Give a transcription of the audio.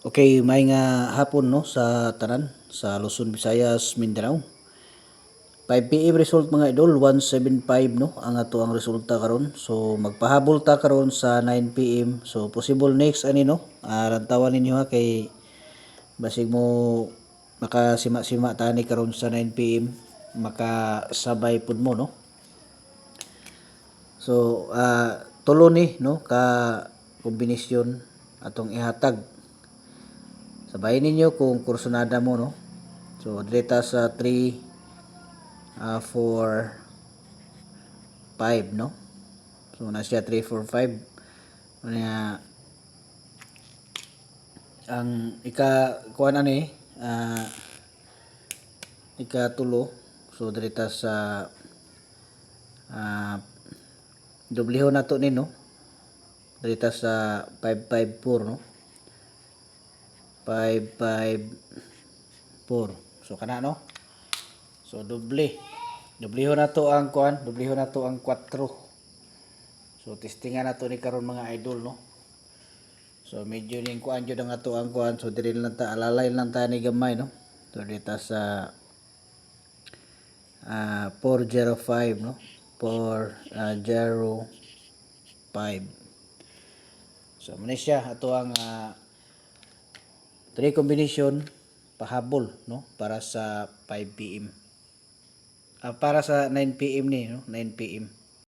Okay, may nga hapon no sa tanan sa Luzon, Visayas, Mindanao. 5 PM result mga idol, 175 no ang ato ang resulta karon. So magpahabol ta karon sa 9 PM. So possible next ani no. Rantawan ninyo ha kay basig mo makasima-sima tani karon sa 9 PM, makasabay pud mo no. So tulo ni no ka kombinasyon atong ihatag. Sabayin ninyo kung kursunada mo no. So dito sa 3, 4, 5 no. So na siya 3, 4, 5. Kanya ang kuan ani ikatulo. So dito sa dublihon nato ni no. Dito sa 554 no. 554. So kana no. So dublihon nato ang kuan, dublihon nato ang 4. So testingan nato ni karon mga idol no. So medyo ning kuan jud ang ato ang kuan, so diri lang ta alalay lang ta ni gamay no. So dito sa 405 no. 405. So muna siya ato ang 3 combination pahabol no para sa 5 PM. Para sa 9 PM ni no, 9 PM.